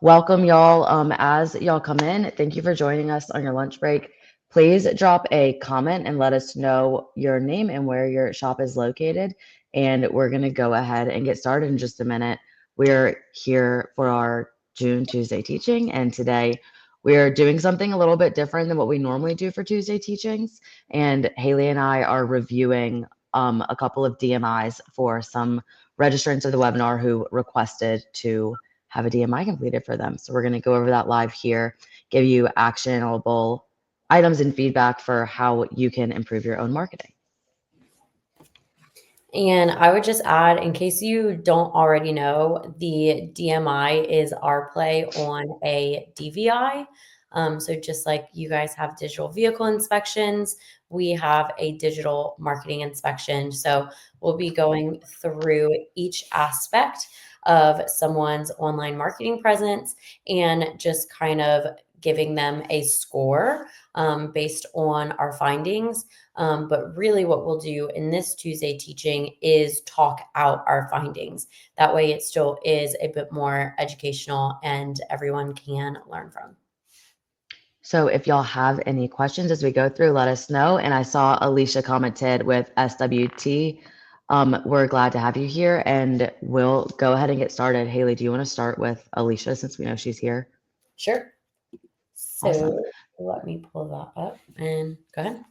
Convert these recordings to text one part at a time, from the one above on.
Welcome, y'all. As y'all come in, thank you for joining us on your lunch break. Please drop a comment and let us know your name and where your shop is located. And we're going to go ahead and get started in just a minute. We're here for our June Tuesday teaching, and today we are doing something a little bit different than what we normally do for Tuesday teachings. And Haley and I are reviewing a couple of DMIs for some registrants of the webinar who requested to have a DMI completed for them. So we're going to go over that live here, give you actionable items and feedback for how you can improve your own marketing. And I would just add, in case you don't already know, the DMI is our play on a DVI. So just like you guys have digital vehicle inspections, we have a digital marketing inspection. So we'll be going through each aspect of someone's online marketing presence and just kind of giving them a score based on our findings. But really what we'll do in this Tuesday teaching is talk out our findings. That way it still is a bit more educational and everyone can learn from. So if y'all have any questions as we go through, let us know. And I saw Alicia commented with SWT. We're glad to have you here, and we'll go ahead and get started. Haley, do you want to start with Alicia since we know she's here? Sure. So Awesome. let me pull that up and go ahead.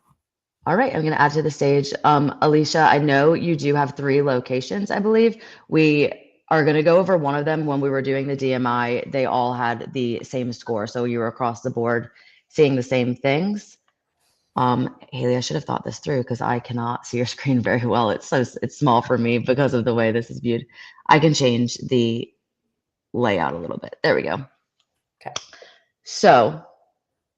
All right, I'm going to add to the stage. Alicia, I know you do have 3 locations, I believe. We are going to go over one of them. When we were doing the DMI, they all had the same score. So you were across the board seeing the same things. Haley, I should have thought this through because I cannot see your screen very well. It's small for me because of the way this is viewed. I can change the layout a little bit. There we go. Okay. So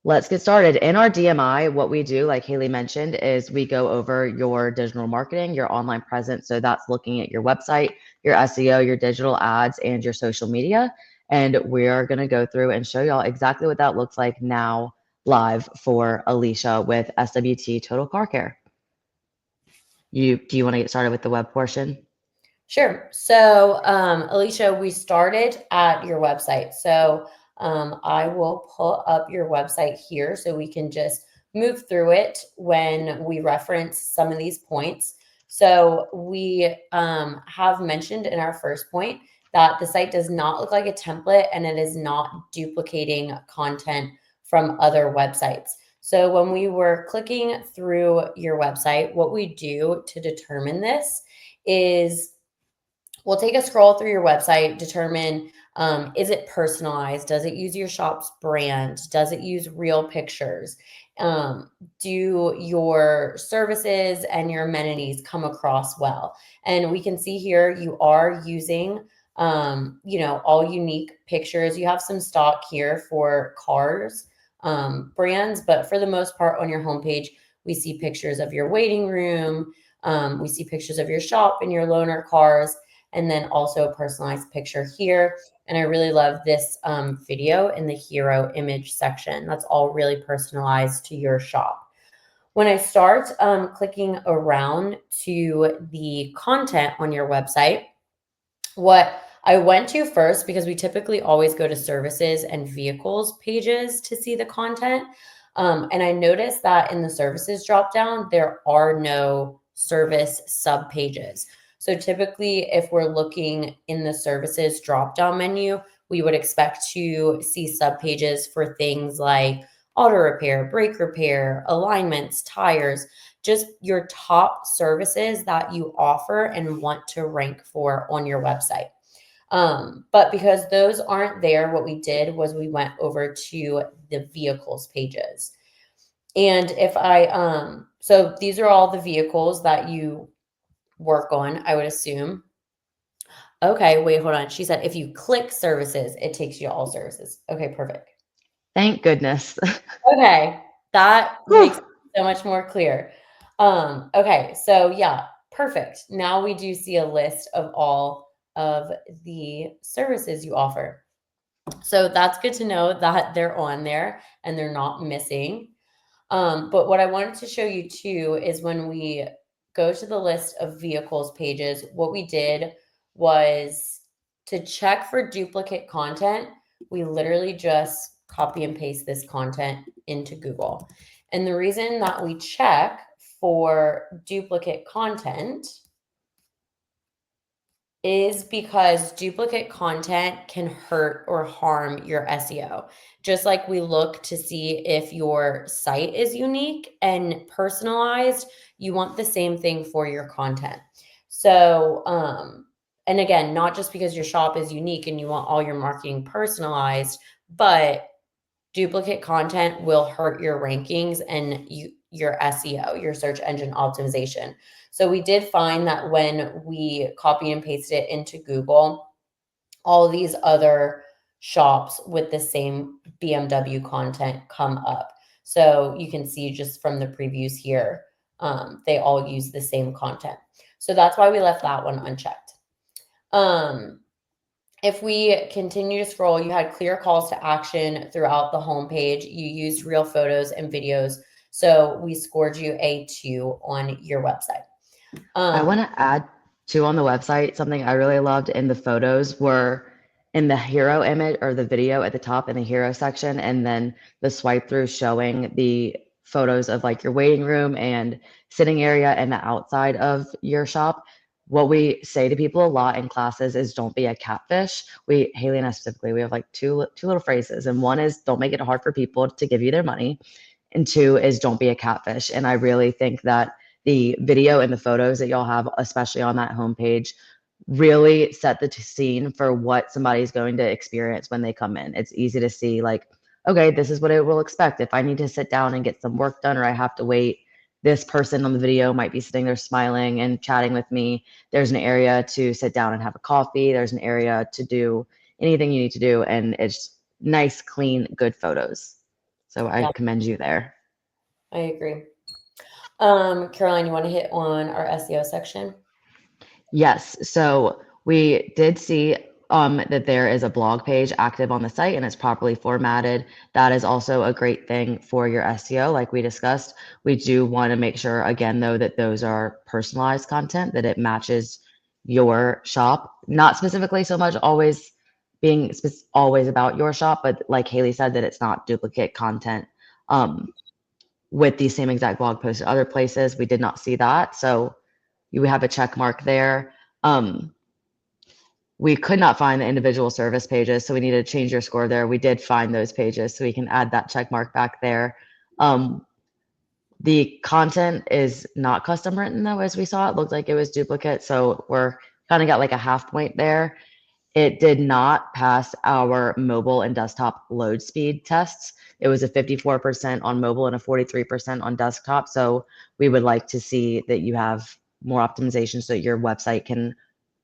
let's get started. In our DMI, what we do, like Haley mentioned, is we go over your digital marketing, your online presence. So that's looking at your website, your SEO, your digital ads, and your social media. And we're going to go through and show y'all exactly what that looks like now live for Alicia with SWT Total Car Care. Do you want to get started with the web portion? Sure. So, Alicia, we started at your website. So I will pull up your website here so we can just move through it when we reference some of these points. So we have mentioned in our first point that the site does not look like a template and it is not duplicating content from other websites. So when we were clicking through your website, what we do to determine this is we'll take a scroll through your website, determine is it personalized? Does it use your shop's brand? Does it use real pictures? Do your services and your amenities come across well? And we can see here you are using, all unique pictures. You have some stock here for cars, brands, but for the most part on your homepage, we see pictures of your waiting room. We see pictures of your shop and your loaner cars, and then also a personalized picture here. And I really love this video in the hero image section. That's all really personalized to your shop. When I start clicking around to the content on your website, what I went to first, because we typically always go to services and vehicles pages to see the content. And I noticed that in the services dropdown, there are no service sub pages. So typically, if we're looking in the services drop-down menu, we would expect to see sub-pages for things like auto repair, brake repair, alignments, tires, just your top services that you offer and want to rank for on your website. But because those aren't there, what we did was we went over to the vehicles pages. And if so these are all the vehicles that you work on, I would assume. Okay, wait, hold on. She said if you click services, it takes you to all services. Okay, perfect. Thank goodness. Okay, that makes it so much more clear. Okay, so yeah, perfect. Now we do see a list of all of the services you offer. So that's good to know that they're on there and they're not missing. But what I wanted to show you too is when we go to the list of vehicles pages, what we did was to check for duplicate content. We literally just copy and paste this content into Google. And the reason that we check for duplicate content is because duplicate content can hurt or harm your SEO. Just like we look to see if your site is unique and personalized, you want the same thing for your content. So, and again, not just because your shop is unique and you want all your marketing personalized, but duplicate content will hurt your rankings and your SEO, your search engine optimization. So we did find that when we copy and pasted it into Google, all these other shops with the same BMW content come up. So you can see just from the previews here, they all use the same content. So that's why we left that one unchecked. If we continue to scroll, you had clear calls to action throughout the homepage. You used real photos and videos. So we scored you a 2 on your website. I want to add too on the website, something I really loved in the photos were in the hero image or the video at the top in the hero section, and then the swipe through showing the photos of like your waiting room and sitting area and the outside of your shop. What we say to people a lot in classes is don't be a catfish. Haley and I specifically, we have like two little phrases, and one is don't make it hard for people to give you their money, and two is don't be a catfish. And I really think that the video and the photos that y'all have, especially on that homepage, really set the scene for what somebody's going to experience when they come in. It's easy to see, like, okay, this is what I will expect. If I need to sit down and get some work done or I have to wait, this person on the video might be sitting there smiling and chatting with me. There's an area to sit down and have a coffee. There's an area to do anything you need to do. And it's nice, clean, good photos. So I Yeah, commend you there. I agree. Caroline, you want to hit on our SEO section? Yes. So we did see that there is a blog page active on the site and it's properly formatted. That is also a great thing for your SEO, like we discussed. We do want to make sure, again, though, that those are personalized content, that it matches your shop, not specifically so much always being always about your shop, but like Haley said, that it's not duplicate content with the same exact blog post at other places. We did not see that. So you have a check mark there. Um, we could not find the individual service pages, so we needed to change your score there. We did find those pages, so we can add that check mark back there. The content is not custom written though, as we saw. It looked like it was duplicate, so we're kind of got like a half point there. It did not pass our mobile and desktop load speed tests. It was a 54% on mobile and a 43% on desktop. So we would like to see that you have more optimization so that your website can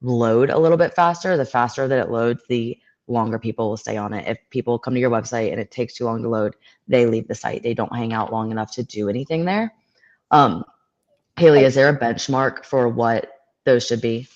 load a little bit faster. The faster that it loads, the longer people will stay on it. If people come to your website and it takes too long to load, they leave the site. They don't hang out long enough to do anything there. Haley, is there a benchmark for what those should be?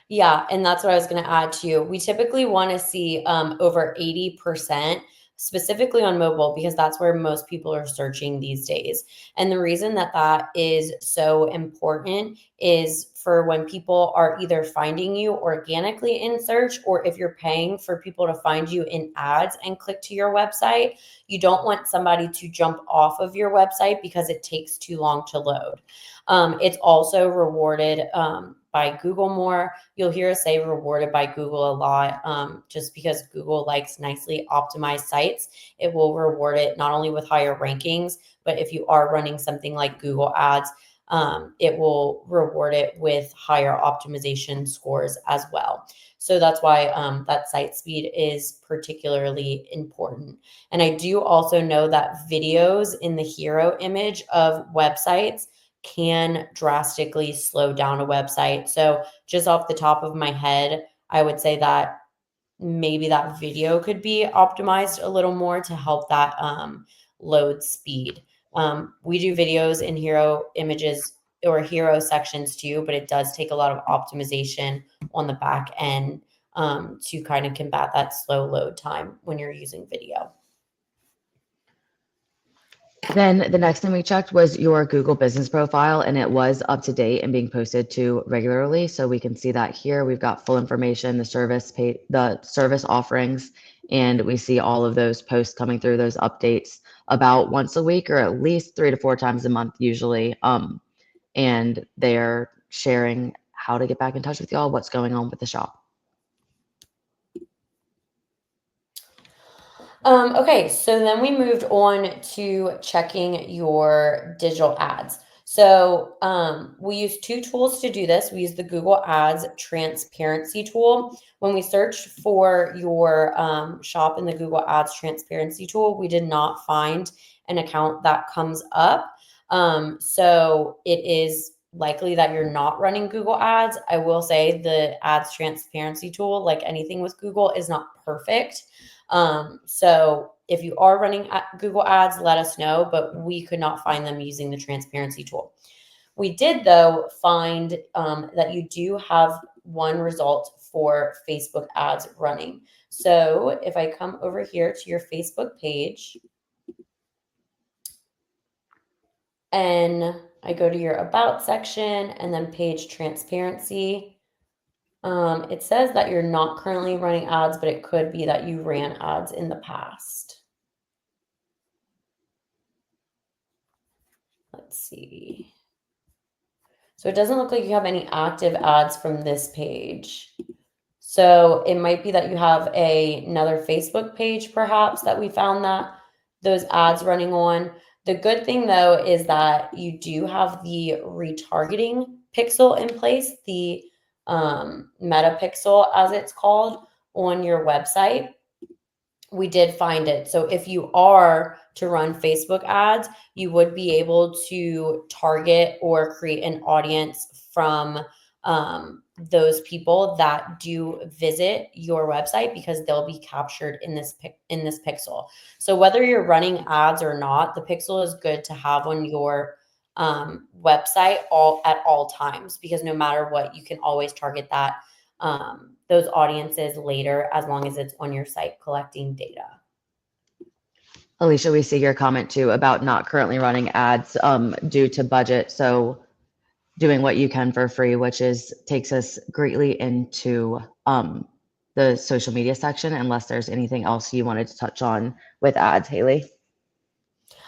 Yeah, and that's what I was going to add to you. We typically want to see over 80%, specifically on mobile, because that's where most people are searching these days. And the reason that that is so important is for when people are either finding you organically in search, or if you're paying for people to find you in ads and click to your website, you don't want somebody to jump off of your website because it takes too long to load. It's also rewarded by Google more. You'll hear us say rewarded by Google a lot, just because Google likes nicely optimized sites. It will reward it not only with higher rankings, but if you are running something like Google Ads, it will reward it with higher optimization scores as well. So that's why that site speed is particularly important. And I do also know that videos in the hero image of websites can drastically slow down a website. So just off the top of my head, I would say that maybe that video could be optimized a little more to help that load speed. We do videos in hero images or hero sections too, but it does take a lot of optimization on the back end to kind of combat that slow load time when you're using video. Then the next thing we checked was your Google business profile, and it was up to date and being posted to regularly. So we can see that here. We've got full information, the service offerings, And we see all of those posts coming through, those updates about once a week or at least 3 to 4 times a month usually. And they're sharing how to get back in touch with y'all, what's going on with the shop. Okay, so then we moved on to checking your digital ads. So we use two tools to do this. We use the Google Ads transparency tool. When we searched for your shop in the Google Ads transparency tool, we did not find an account that comes up. So it is likely that you're not running Google Ads. I will say the ads transparency tool, like anything with Google, is not perfect. So if you are running Google Ads, let us know, but we could not find them using the transparency tool. We did, though, find that you do have one result for Facebook ads running. So if I come over here to your Facebook page and I go to your About section and then page transparency, it says that you're not currently running ads, but it could be that you ran ads in the past. Let's see. So it doesn't look like you have any active ads from this page. So it might be that you have another Facebook page, perhaps, that we found that those ads running on. The good thing, though, is that you do have the retargeting pixel in place, the meta pixel, as it's called, on your website. We did find it. So if you are to run Facebook ads, you would be able to target or create an audience from those people that do visit your website, because they'll be captured in this pixel. So whether you're running ads or not, the pixel is good to have on your website at all times, because no matter what, you can always target that those audiences later, as long as it's on your site collecting data. Alicia, we see your comment too about not currently running ads due to budget. So doing what you can for free, which takes us greatly into the social media section, unless there's anything else you wanted to touch on with ads, Haley.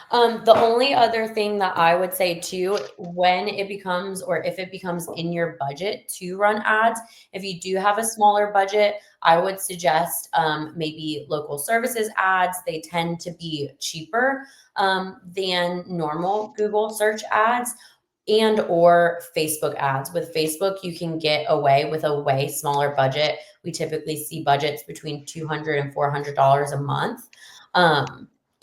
The only other thing that I would say too, when it becomes, or if it becomes in your budget to run ads, if you do have a smaller budget, I would suggest maybe local services ads. They tend to be cheaper than normal Google search ads, and or Facebook ads. With Facebook, you can get away with a way smaller budget. We typically see budgets between $200 and $400 a month.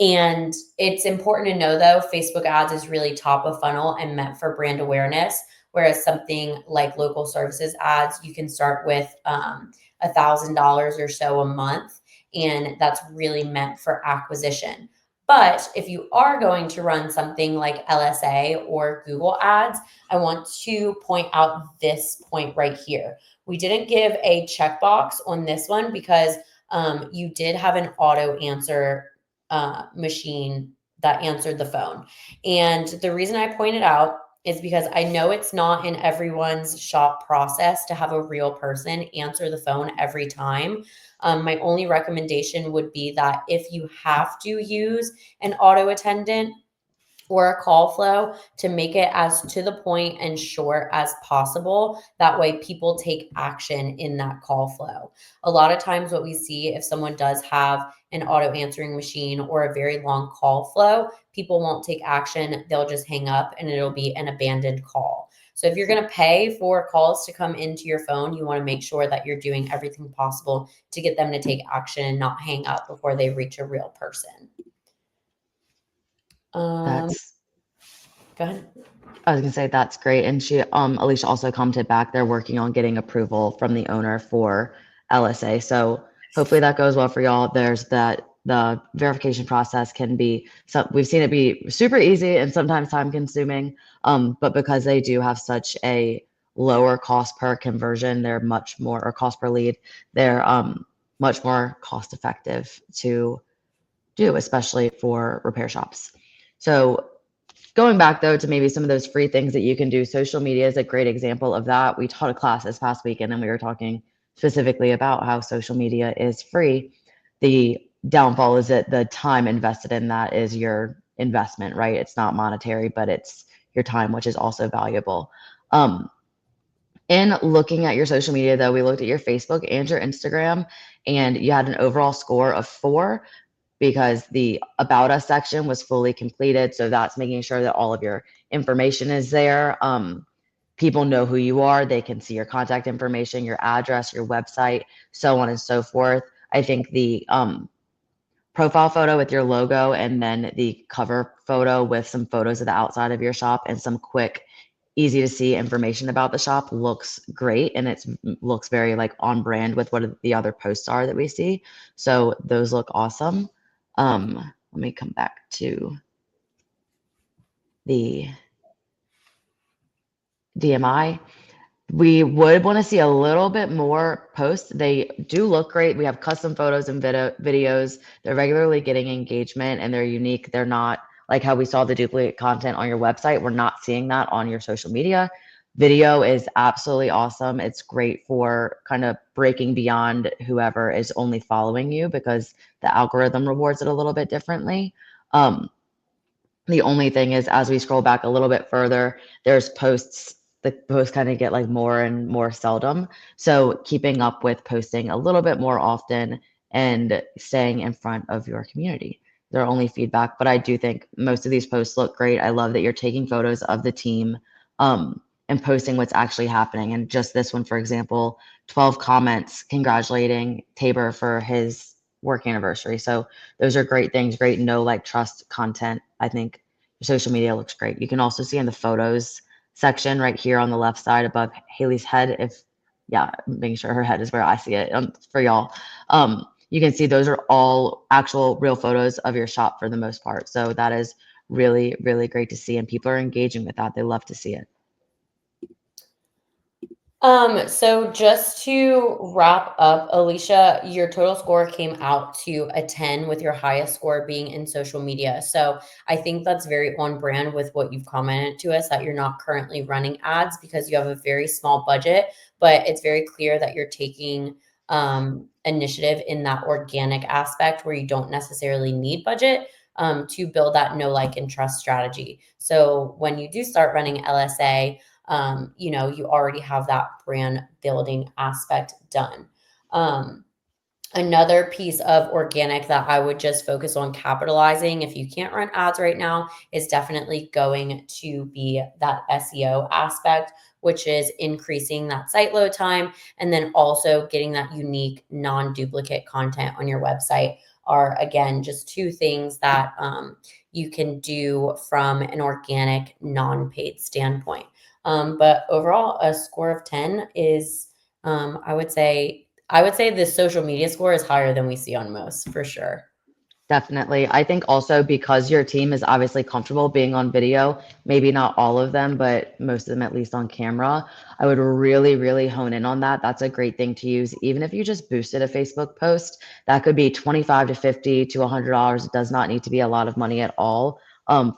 And it's important to know, though, Facebook ads is really top of funnel and meant for brand awareness, whereas something like local services ads, you can start with $1,000 or so a month, and that's really meant for acquisition. But if you are going to run something like LSA or Google ads, I want to point out this point right here. We didn't give a checkbox on this one because you did have an auto answer machine that answered the phone. And the reason I pointed out is because I know it's not in everyone's shop process to have a real person answer the phone every time. My only recommendation would be that if you have to use an auto attendant or a call flow, to make it as to the point and short as possible. That way people take action in that call flow. A lot of times what we see, if someone does have an auto answering machine or a very long call flow, people won't take action. They'll just hang up and it'll be an abandoned call. So if you're going to pay for calls to come into your phone, you want to make sure that you're doing everything possible to get them to take action and not hang up before they reach a real person. That's Go ahead. I was gonna say that's great. And Alicia also commented back, they're working on getting approval from the owner for LSA. So hopefully that goes well for y'all. The verification process can be, we've seen it be super easy and sometimes time consuming. But because they do have such a lower cost per conversion, they're much more, or cost per lead, they're much more cost effective to do, especially for repair shops. So going back though to maybe some of those free things that you can do, social media is a great example of that. We taught a class this past weekend and we were talking specifically about how social media is free. the downfall is that the time invested in that is your investment, right? It's not monetary, but it's your time, which is also valuable. In looking at your social media, though, we looked at your Facebook and your Instagram, and you had an overall score of 4 because the About Us section was fully completed. So that's making sure that all of your information is there. People know who you are. They can see your contact information, your address, your website, so on and so forth. I think the profile photo with your logo and then the cover photo with some photos of the outside of your shop and some quick, easy to see information about the shop looks great, and it looks very like on brand with what the other posts are that we see. So those look awesome. Let me come back to the DMI. We would want to see a little bit more posts. They do look great. We have custom photos and videos. They're regularly getting engagement and they're unique. They're not like how we saw the duplicate content on your website. We're not seeing that on your social media. Video is absolutely awesome. It's great for kind of breaking beyond whoever is only following you because the algorithm rewards it a little bit differently. The only thing is, as we scroll back a little bit further, there's posts. The posts kind of get like more and more seldom. So keeping up with posting a little bit more often and staying in front of your community. They're only feedback, but I do think most of these posts look great. I love that you're taking photos of the team and posting what's actually happening. And just this one, for example, 12 comments congratulating Tabor for his work anniversary. So those are great things, great know, like, trust content. I think your social media looks great. You can also see in the photos section right here on the left side above Haley's head, if, yeah, making sure her head is where I see it for y'all. You can see those are all actual real photos of your shop for the most part. So that is really, really great to see. And people are engaging with that. They love to see it. So just to wrap up, Alicia, your total score came out to a 10 with your highest score being in social media. So I think that's very on brand with what you've commented to us, that you're not currently running ads because you have a very small budget, but it's very clear that you're taking initiative in that organic aspect where you don't necessarily need budget to build that know, like, and trust strategy. So when you do start running LSA, you already have that brand building aspect done. Another piece of organic that I would just focus on capitalizing if you can't run ads right now is definitely going to be that SEO aspect, which is increasing that site load time and then also getting that unique non-duplicate content on your website are, again, just 2 things that you can do from an organic non-paid standpoint. But overall, a score of 10 is, I would say the social media score is higher than we see on most, for sure. Definitely. I think also because your team is obviously comfortable being on video, maybe not all of them, but most of them at least on camera, I would really, really hone in on that. That's a great thing to use. Even if you just boosted a Facebook post, that could be 25 to 50 to $100. It does not need to be a lot of money at all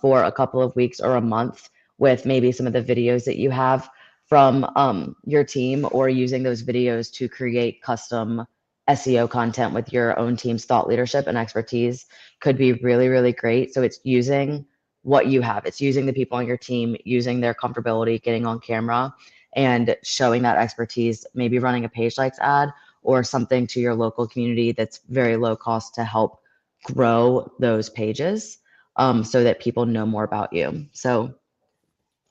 for a couple of weeks or a month with maybe some of the videos that you have from your team, or using those videos to create custom SEO content with your own team's thought leadership and expertise could be really, really great. So it's using what you have. It's using the people on your team, using their comfortability, getting on camera and showing that expertise, maybe running a page likes ad or something to your local community that's very low cost to help grow those pages so that people know more about you. So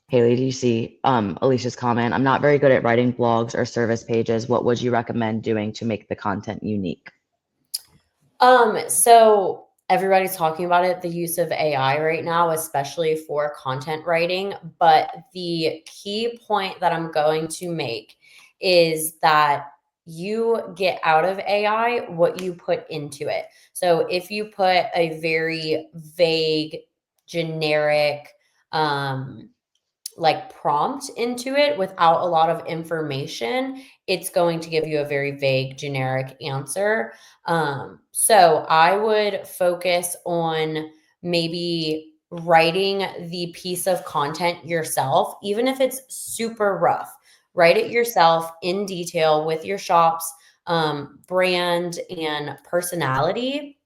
Haley, do you see Alicia's comment? I'm not very good at writing blogs or service pages. What would you recommend doing to make the content unique? So everybody's talking about it, the use of AI right now, especially for content writing. But the key point that I'm going to make is that you get out of AI what you put into it. So if you put a very vague, generic, like, prompt into it without a lot of information, it's going to give you a very vague, generic answer. So I would focus on maybe writing the piece of content yourself, even if it's super rough. Write it yourself in detail with your shops brand and personality.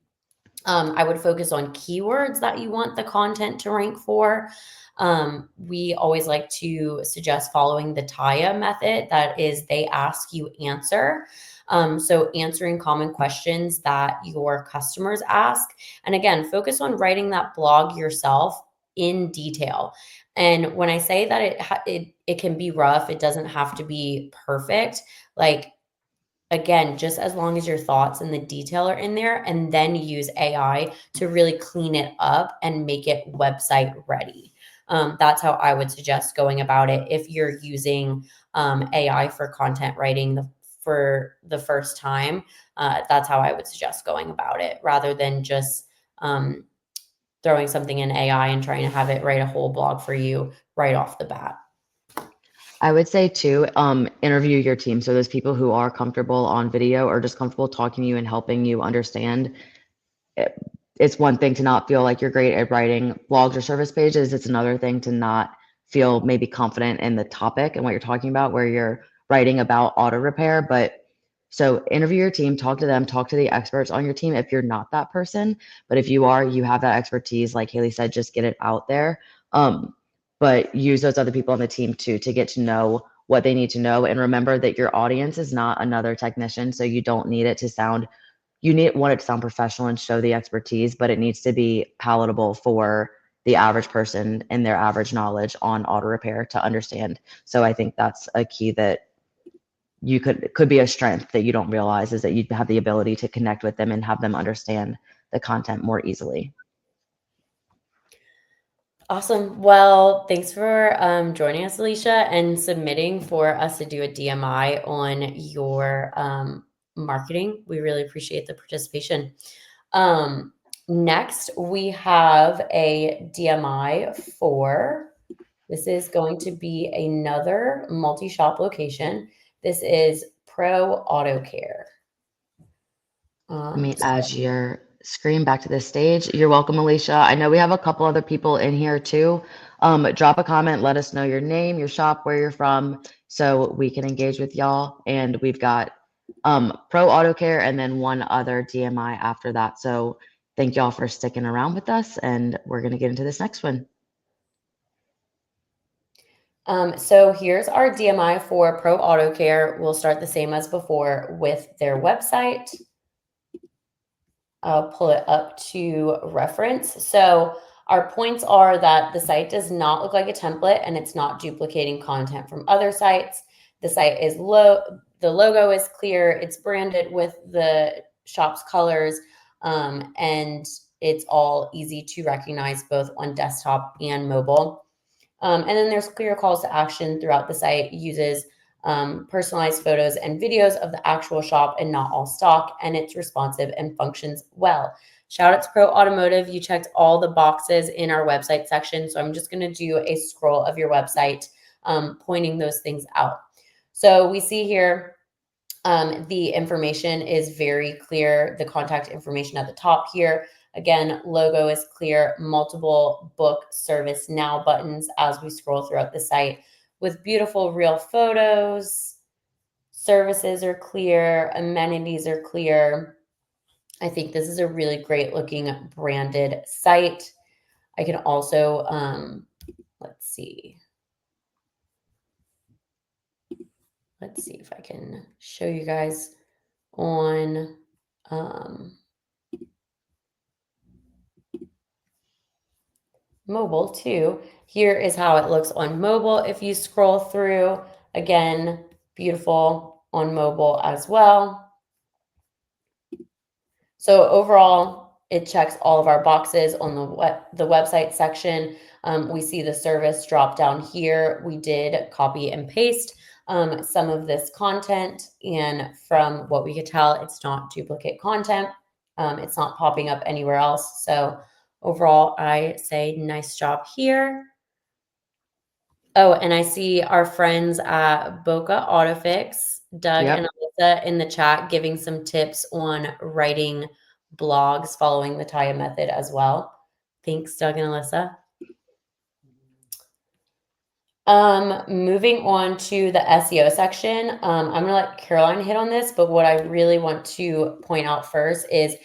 I would focus on keywords that you want the content to rank for. We always like to suggest following the TIA method. That is, they ask, you answer. So answering common questions that your customers ask. And again, focus on writing that blog yourself in detail. And when I say that it can be rough, it doesn't have to be perfect. Like, again, just as long as your thoughts and the detail are in there, and then use AI to really clean it up and make it website ready. That's how I would suggest going about it if you're using AI for content writing for the first time. That's how I would suggest going about it, rather than just throwing something in AI and trying to have it write a whole blog for you right off the bat. I would say too, interview your team. So those people who are comfortable on video or just comfortable talking to you and helping you understand. It's one thing to not feel like you're great at writing blogs or service pages. It's another thing to not feel maybe confident in the topic and what you're talking about, where you're writing about auto repair. But so interview your team, talk to them, talk to the experts on your team if you're not that person. But if you are, you have that expertise, like Haley said, just get it out there. But use those other people on the team too to get to know what they need to know. And remember that your audience is not another technician. So you don't need it to sound, want it to sound professional and show the expertise, but it needs to be palatable for the average person and their average knowledge on auto repair to understand. So I think that's a key that you could be a strength that you don't realize, is that you have the ability to connect with them and have them understand the content more easily. Awesome. Well, thanks for joining us, Alicia, and submitting for us to do a DMI on your marketing. We really appreciate the participation. Next, we have a DMI for, this is going to be another multi-shop location. This is Pro Auto Care. Let me add your screen back to the stage. You're welcome, Alicia. I know we have a couple other people in here too. Drop a comment, let us know your name, your shop, where you're from, so we can engage with y'all. And we've got Pro Auto Care and then one other DMI after that. So thank y'all for sticking around with us, and we're going to get into this next one. So here's our DMI for Pro Auto Care. We'll start the same as before with their website. I'll pull it up to reference. So our points are that the site does not look like a template and it's not duplicating content from other sites. The site is low. The logo is clear. It's branded with the shop's colors, and it's all easy to recognize both on desktop and mobile. And then there's clear calls to action throughout the site. Uses personalized photos and videos of the actual shop and not all stock, and it's responsive and functions well. Shout out to Pro Automotive. You checked all the boxes in our website section. So I'm just going to do a scroll of your website, pointing those things out. So we see here the information is very clear. The contact information at the top here. Again, logo is clear, multiple book service now buttons as we scroll throughout the site with beautiful real photos. Services are clear, amenities are clear. I think this is a really great looking branded site. I can also, let's see if I can show you guys on mobile too. Here is how it looks on mobile. If you scroll through, again, beautiful on mobile as well. So overall, it checks all of our boxes on the website section. We see the service drop down here. We did copy and paste some of this content, and from what we could tell, it's not duplicate content. It's not popping up anywhere else. So overall, I say nice job here. Oh, and I see our friends at Boca Autofix, Doug Yep. and Alyssa, in the chat giving some tips on writing blogs following the TIA method as well. Thanks, Doug and Alyssa. Moving on to the SEO section, I'm gonna let Caroline hit on this, but what I really want to point out first is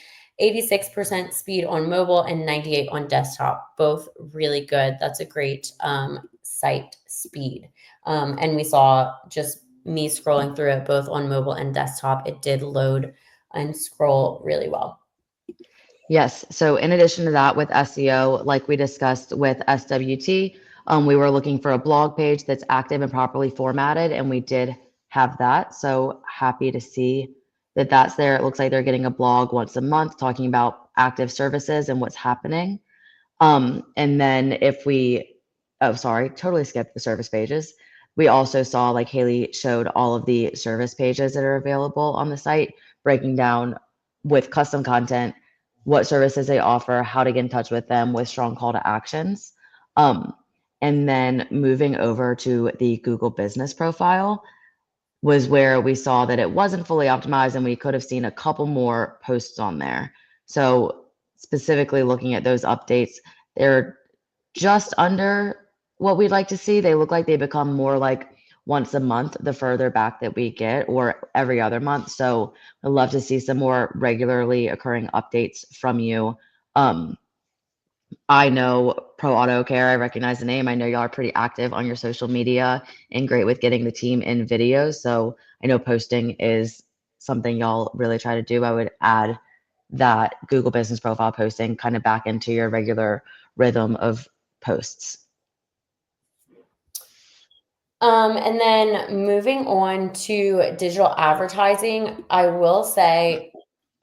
86% speed on mobile and 98 on desktop, both really good. That's a great site speed. And we saw just me scrolling through it both on mobile and desktop, it did load and scroll really well. Yes. So in addition to that, with SEO, like we discussed with SWT, we were looking for a blog page that's active and properly formatted, and we did have that. So happy to see that that's there. It looks like they're getting a blog once a month talking about active services and what's happening. And then if we, oh, sorry, totally skipped the service pages. We also saw, like Haley showed, all of the service pages that are available on the site, breaking down with custom content what services they offer, how to get in touch with them with strong call to actions. Um, and then moving over to the Google business profile was where we saw that it wasn't fully optimized and we could have seen a couple more posts on there. So specifically looking at those updates, they're just under what we'd like to see. They look like they become more like once a month the further back that we get, or every other month. So I'd love to see some more regularly occurring updates from you. Um, I know Pro Auto Care, I recognize the name. I know y'all are pretty active on your social media and great with getting the team in videos. So I know posting is something y'all really try to do. I would add that Google Business Profile posting kind of back into your regular rhythm of posts. And then moving on to digital advertising, I will say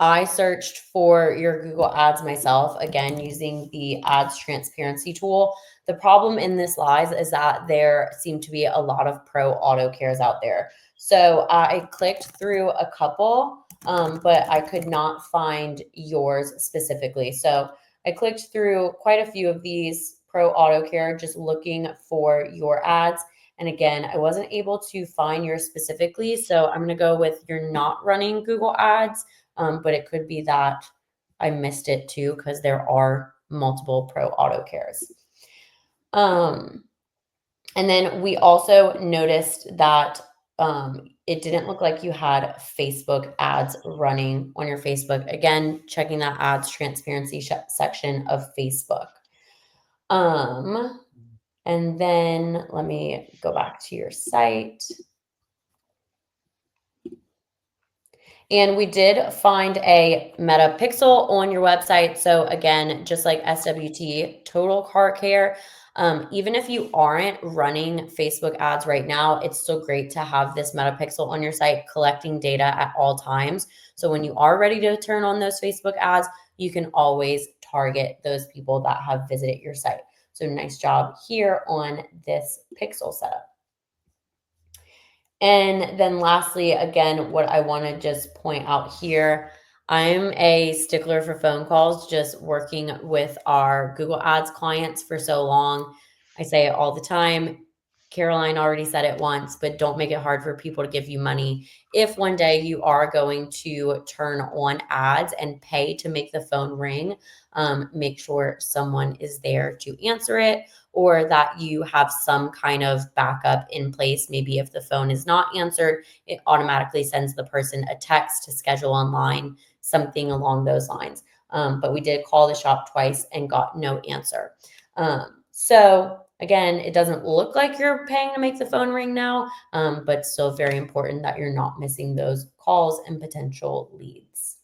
I searched for your Google Ads myself, again, using the ads transparency tool. The problem in this lies is that there seem to be a lot of pro auto cares out there. So I clicked through a couple, but I could not find yours specifically. So I clicked through quite a few of these pro auto care, just looking for your ads. And again, I wasn't able to find yours specifically. So I'm going to go with you're not running Google Ads, but it could be that I missed it too because there are multiple pro auto cares. Um, and then we also noticed that it didn't look like you had Facebook ads running on your Facebook. Again, checking that ads transparency section of Facebook. Um, and then let me go back to your site. And we did find a Meta Pixel on your website. So again, just like SWT, total car care. Even if you aren't running Facebook ads right now, it's still great to have this Meta Pixel on your site collecting data at all times. So when you are ready to turn on those Facebook ads, you can always target those people that have visited your site. So nice job here on this Pixel setup. And then lastly, again, what I want to just point out here, I'm a stickler for phone calls, just working with our Google Ads clients for so long. I say it all the time. Caroline already said it once, but don't make it hard for people to give you money. If one day you are going to turn on ads and pay to make the phone ring, make sure someone is there to answer it, or that you have some kind of backup in place. Maybe if the phone is not answered, it automatically sends the person a text to schedule online, something along those lines. But we did call the shop twice and got no answer. So again, it doesn't look like you're paying to make the phone ring now, but still very important that you're not missing those calls and potential leads.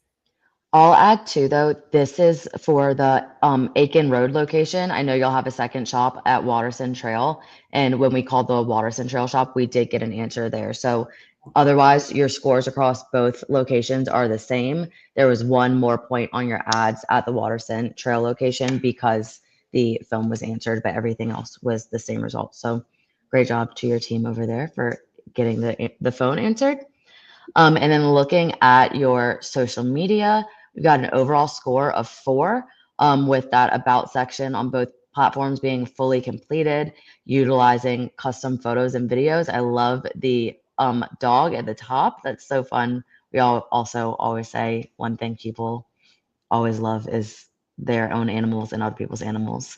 I'll add too, though, this is for the Aiken Road location. I know you'll have a second shop at Waterson Trail. And when we called the Waterson Trail shop, we did get an answer there. So otherwise, your scores across both locations are the same. There was one more point on your ads at the Waterson Trail location because the phone was answered, but everything else was the same result. So great job to your team over there for getting the phone answered. And then looking at your social media, we've got an overall score of 4, with that about section on both platforms being fully completed, utilizing custom photos and videos. I love the dog at the top. That's so fun. We all also always say one thing people always love is their own animals and other people's animals.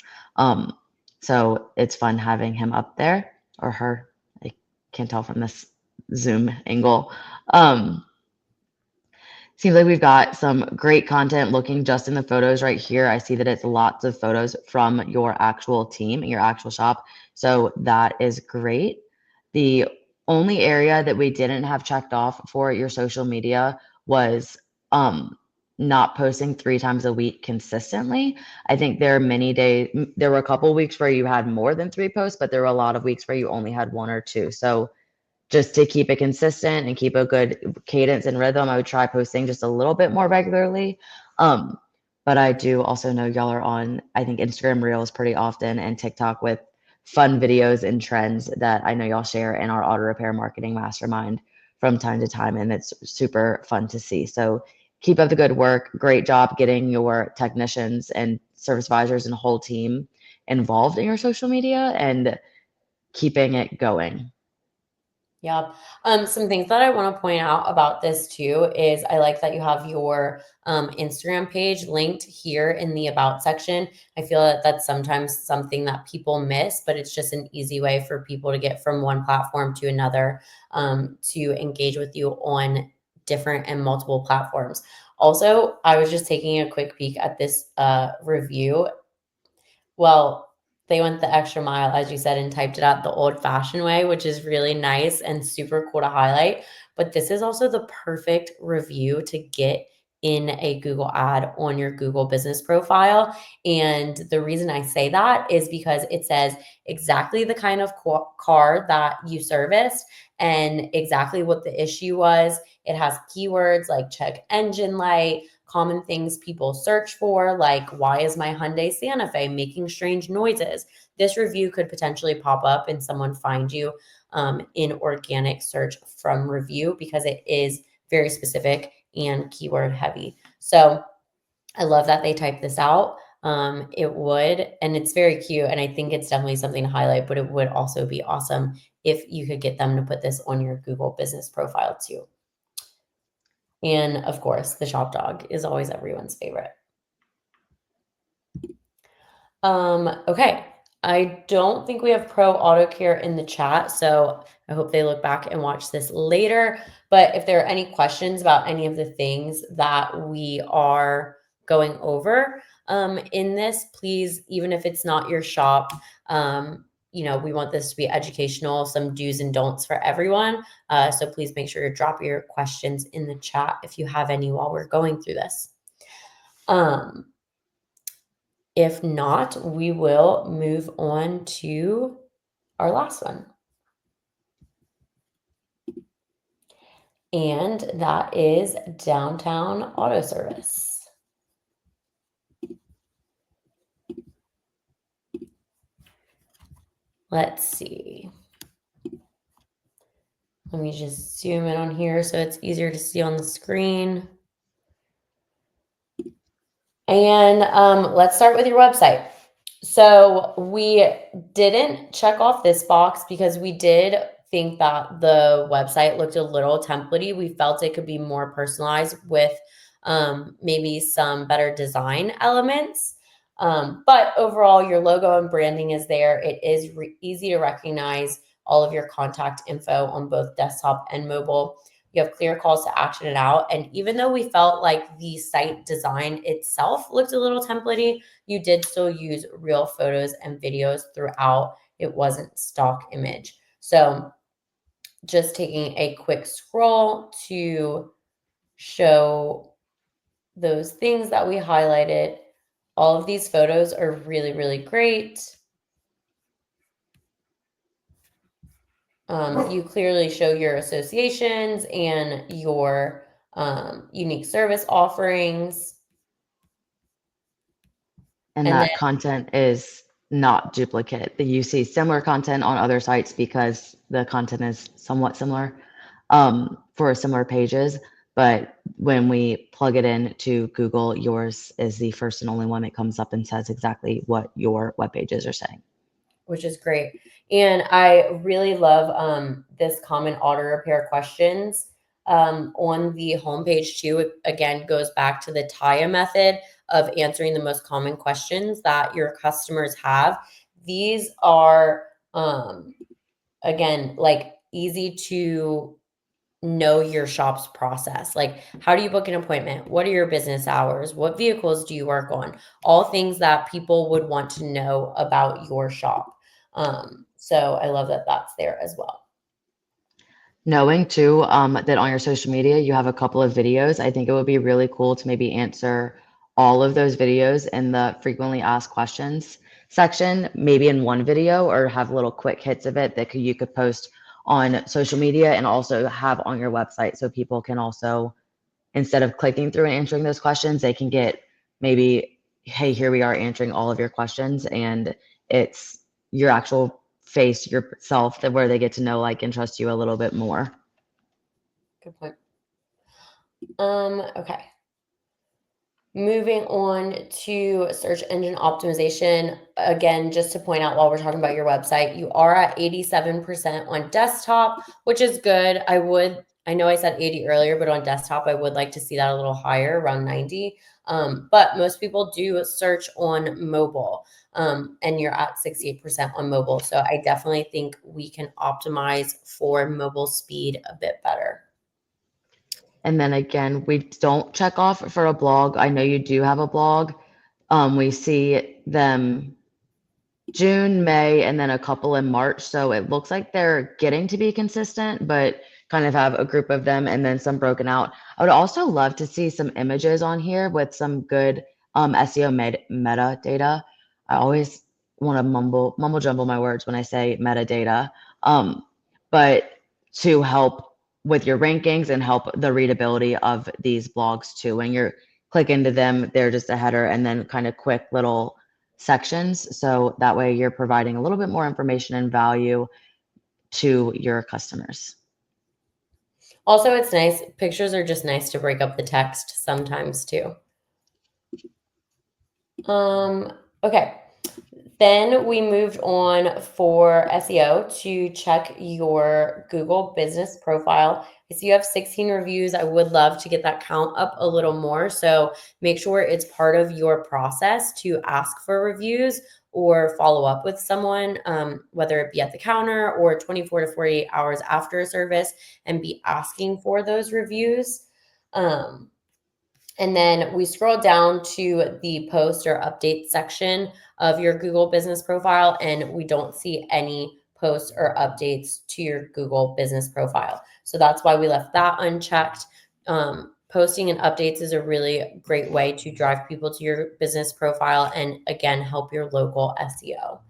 So it's fun having him up there. or her. I can't tell from this Zoom angle. Um, Seems like we've got some great content looking just in the photos right here. I see that it's lots of photos from your actual team and your actual shop. So that is great. The only area that we didn't have checked off for your social media was not posting 3 times a week consistently. I think there are many days, there were a couple weeks where you had more than 3 posts, but there were a lot of weeks where you only had 1 or 2. So just to keep it consistent and keep a good cadence and rhythm, I would try posting just a little bit more regularly. Um, but I do also know y'all are on, I think, Instagram Reels pretty often and TikTok with fun videos and trends that I know y'all share in our auto repair marketing mastermind from time to time. And it's super fun to see. So keep up the good work. Great job getting your technicians and service advisors and whole team involved in your social media and keeping it going. Yeah. Some things that I want to point out about this too is I like that you have your Instagram page linked here in the about section. I feel that that's sometimes something that people miss, but it's just an easy way for people to get from one platform to another, to engage with you on different and multiple platforms. Also, I was just taking a quick peek at this review. Well, they went the extra mile, as you said, and typed it out the old fashioned way, which is really nice and super cool to highlight. But this is also the perfect review to get in a Google ad on your Google business profile. And the reason I say that is because it says exactly the kind of car that you serviced and exactly what the issue was. It has keywords like check engine light, common things people search for, like why is my Hyundai Santa Fe making strange noises? This review could potentially pop up and someone find you in organic search from review because it is very specific and keyword heavy. So I love that they typed this out. It would, and it's very cute. And I think it's definitely something to highlight, but it would also be awesome if you could get them to put this on your Google business profile too. And of course, the shop dog is always everyone's favorite. Okay. I don't think we have Pro Auto Care in the chat, so I hope they look back and watch this later. But if there are any questions about any of the things that we are going over in this, please, even if it's not your shop, we want this to be educational, some do's and don'ts for everyone. So please make sure to drop your questions in the chat if you have any while we're going through this. If not, we will move on to our last one. And that is downtown auto service. Let's see. Let me just zoom in on here so it's easier to see on the screen. And let's start with your website. So we didn't check off this box because we did think that the website looked a little templatey. We felt it could be more personalized with maybe some better design elements. But overall, your logo and branding is there. It is easy to recognize all of your contact info on both desktop and mobile. You have clear calls to action it out. And even though we felt like the site design itself looked a little templatey, you did still use real photos and videos throughout. It wasn't stock image. So just taking a quick scroll to show those things that we highlighted. All of these photos are really, really great. You clearly show your associations and your unique service offerings. And that content is not duplicate. You see similar content on other sites because the content is somewhat similar for similar pages. But when we plug it in to Google, yours is the first and only one that comes up and says exactly what your web pages are saying. Which is great. And I really love this common auto repair questions on the homepage too. It again goes back to the TIA method of answering the most common questions that your customers have. These are again, like easy to know your shop's process. Like, how do you book an appointment? What are your business hours? What vehicles do you work on? All things that people would want to know about your shop. So I love that that's there as well. Knowing too that on your social media you have a couple of videos, I think it would be really cool to maybe answer all of those videos in the frequently asked questions section, maybe in one video, or have little quick hits of it that you could post on social media and also have on your website so people can also, instead of clicking through and answering those questions, they can get maybe, hey, here we are answering all of your questions, and it's your actual face, yourself, that where they get to know, like, and trust you a little bit more. Good point. Okay. Moving on to search engine optimization. Again, just to point out while we're talking about your website, you are at 87% on desktop, which is good. I know I said 80 earlier, but on desktop, I would like to see that a little higher, around 90. But most people do search on mobile, and you're at 68% on mobile. So I definitely think we can optimize for mobile speed a bit better. And then again, we don't check off for a blog. I know you do have a blog. We see them June, May, and then a couple in March. So it looks like they're getting to be consistent, but kind of have a group of them and then some broken out. I would also love to see some images on here with some good SEO metadata. I always want to mumble jumble my words when I say metadata, but to help with your rankings and help the readability of these blogs too. When you're click into them, they're just a header and then kind of quick little sections. So that way you're providing a little bit more information and value to your customers. Also, it's nice. Pictures are just nice to break up the text sometimes too. Okay. Then we moved on for SEO to check your Google business profile. I see you have 16 reviews. I would love to get that count up a little more. So make sure it's part of your process to ask for reviews or follow up with someone, whether it be at the counter or 24 to 48 hours after a service, and be asking for those reviews. And then we scroll down to the post or update section of your Google business profile, and we don't see any posts or updates to your Google business profile. So that's why we left that unchecked. Posting and updates is a really great way to drive people to your business profile and, again, help your local SEO.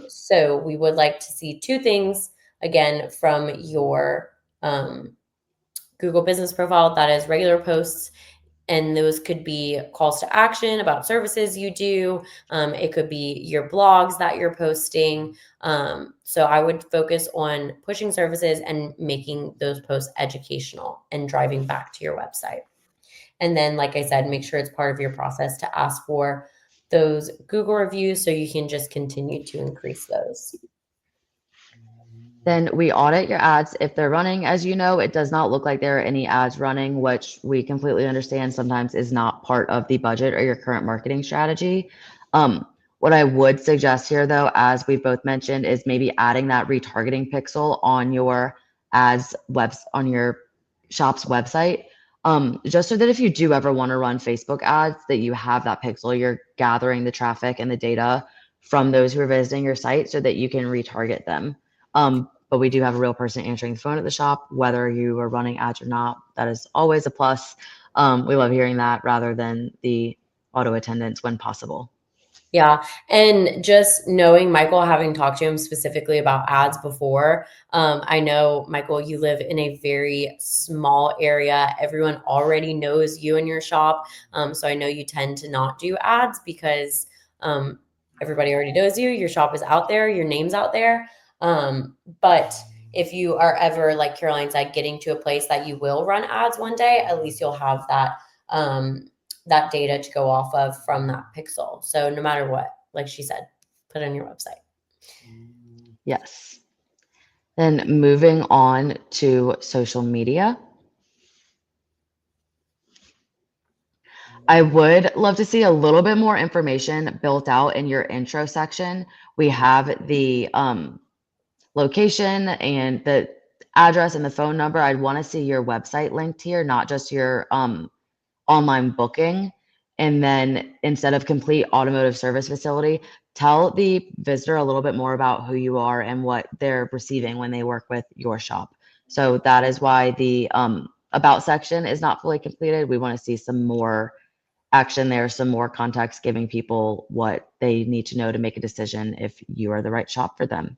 So we would like to see two things, again, from your Google business profile. That is regular posts, and those could be calls to action about services you do. It could be your blogs that you're posting. So I would focus on pushing services and making those posts educational and driving back to your website. And then, like I said, make sure it's part of your process to ask for those Google reviews so you can just continue to increase those. Then we audit your ads. If they're running, as you know, it does not look like there are any ads running, which we completely understand sometimes is not part of the budget or your current marketing strategy. What I would suggest here, though, as we've both mentioned, is maybe adding that retargeting pixel on your ads on your shop's website. Just so that if you do ever want to run Facebook ads, that you have that pixel, you're gathering the traffic and the data from those who are visiting your site so that you can retarget them. But we do have a real person answering the phone at the shop, whether you are running ads or not. That is always a plus. We love hearing that rather than the auto attendants when possible. Yeah. And just knowing Michael, having talked to him specifically about ads before, I know, Michael, you live in a very small area. Everyone already knows you and your shop. So I know you tend to not do ads because everybody already knows you. Your shop is out there, your name's out there. But if you are ever, like Caroline said, getting to a place that you will run ads one day, at least you'll have that data to go off of from that pixel. So no matter what, like she said, put it on your website. Yes. Then moving on to social media. I would love to see a little bit more information built out in your intro section. We have the location and the address and the phone number. I'd want to see your website linked here, not just your online booking. And then instead of complete automotive service facility, tell the visitor a little bit more about who you are and what they're receiving when they work with your shop. So that is why the about section is not fully completed. We want to see some more action there, some more context, giving people what they need to know to make a decision if you are the right shop for them.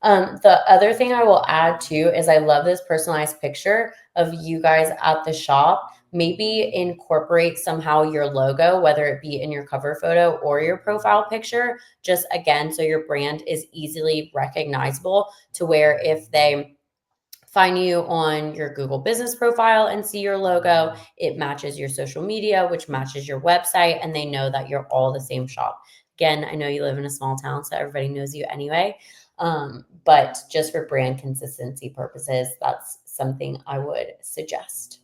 The other thing I will add too is I love this personalized picture of you guys at the shop. Maybe incorporate somehow your logo, whether it be in your cover photo or your profile picture, just again, so your brand is easily recognizable to where if they find you on your Google business profile and see your logo, it matches your social media, which matches your website, and they know that you're all the same shop. Again, I know you live in a small town, so everybody knows you anyway. But just for brand consistency purposes, that's something I would suggest.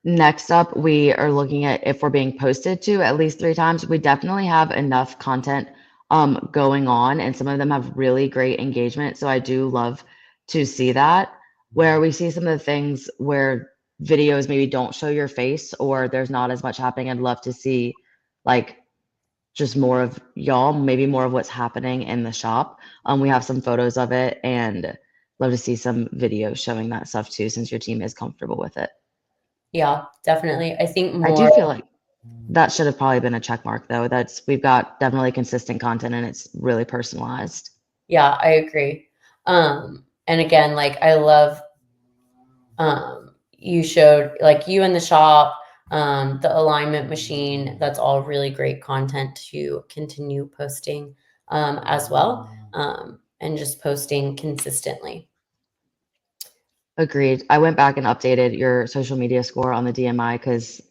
Next up, we are looking at if we're being posted to at least 3 times. We definitely have enough content going on, and some of them have really great engagement. So I do love to see that. Where we see some of the things where videos maybe don't show your face or there's not as much happening, I'd love to see like just more of y'all, maybe more of what's happening in the shop. We have some photos of it and love to see some videos showing that stuff too, since your team is comfortable with it. Yeah, definitely. I think I more. do feel like that should have probably been a check mark though. We've got definitely consistent content and it's really personalized. Yeah, I agree. And again, like I love you showed like you in the shop, the alignment machine. That's all really great content to continue posting as well, and just posting consistently. Agreed. I went back and updated your social media score on the DMI because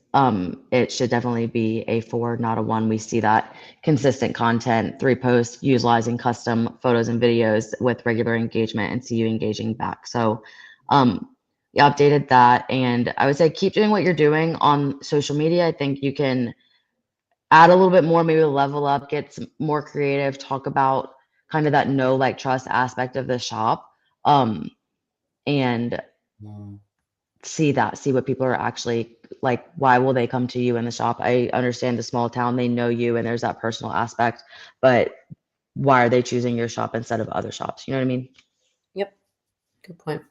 it should definitely be a 4, not a 1. We see that consistent content, 3 posts, utilizing custom photos and videos with regular engagement and see you engaging back. So we updated that. And I would say keep doing what you're doing on social media. I think you can add a little bit more, maybe level up, get some more creative, talk about kind of that know, like, trust aspect of the shop. And see what people are actually like. Why will they come to you in the shop? I understand the small town, they know you and there's that personal aspect, but why are they choosing your shop instead of other shops? You know what I mean? Yep, good point.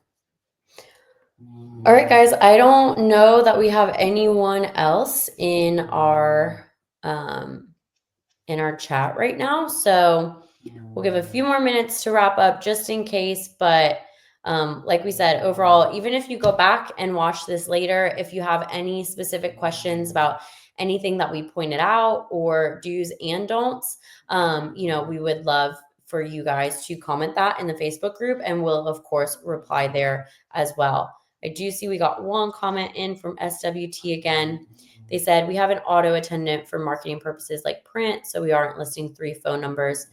All right, guys, I don't know that we have anyone else um in our chat right now, so we'll give a few more minutes to wrap up just in case. But like we said, overall, even if you go back and watch this later, if you have any specific questions about anything that we pointed out or do's and don'ts, we would love for you guys to comment that in the Facebook group, and we'll of course reply there as well. I do see we got one comment in from SWT again. They said we have an auto attendant for marketing purposes like print, so we aren't listing 3 phone numbers.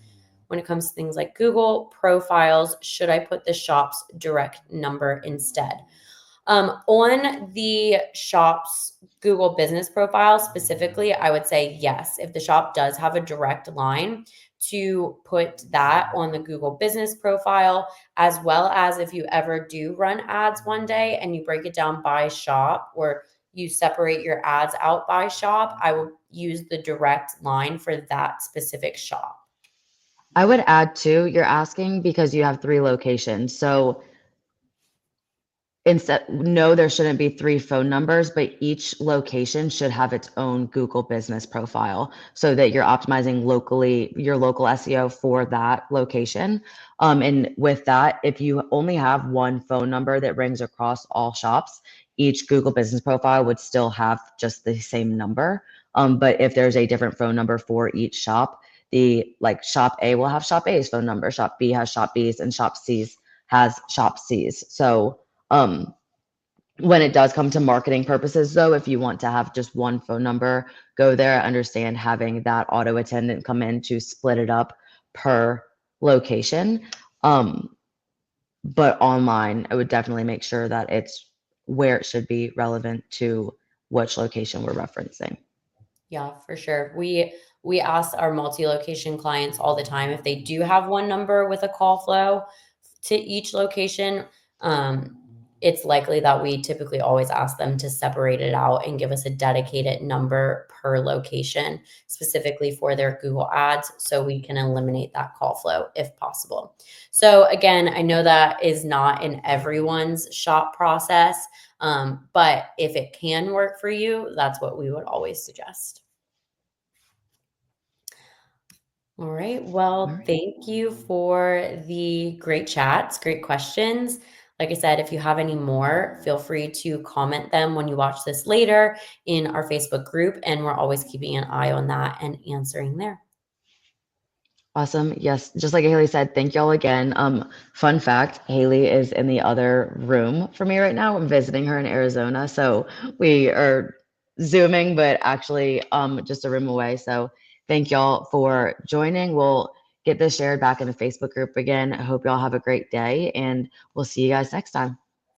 When it comes to things like Google profiles, should I put the shop's direct number instead? On the shop's Google business profile specifically, I would say yes. If the shop does have a direct line, to put that on the Google business profile, as well as if you ever do run ads one day and you break it down by shop or you separate your ads out by shop, I will use the direct line for that specific shop. I would add too, you're asking because you have 3 locations. So instead, no, there shouldn't be 3 phone numbers, but each location should have its own Google business profile so that you're optimizing locally your local SEO for that location. And with that, if you only have 1 phone number that rings across all shops, each Google business profile would still have just the same number. But if there's a different phone number for each shop, the like shop A will have shop A's phone number, shop B has shop B's, and shop C's has shop C's. So um, when it does come to marketing purposes, though, if you want to have just 1 phone number, go there. Understand having that auto attendant come in to split it up per location. But online, I would definitely make sure that it's where it should be relevant to which location we're referencing. Yeah, for sure. We ask our multi-location clients all the time if they do have one number with a call flow to each location. Um, it's likely that we typically always ask them to separate it out and give us a dedicated number per location, specifically for their Google Ads, so we can eliminate that call flow if possible. So again, I know that is not in everyone's shop process, but if it can work for you, that's what we would always suggest. All right. All Well, right. thank you for the great chats, great questions. Like I said, if you have any more, feel free to comment them when you watch this later in our Facebook group. And we're always keeping an eye on that and answering there. Awesome. Yes, just like Haley said, thank y'all again. Fun fact, Haley is in the other room for me right now. I'm visiting her in Arizona. So we are Zooming, but actually just a room away. So thank y'all for joining. We'll get this shared back in the Facebook group again. I hope y'all have a great day and we'll see you guys next time.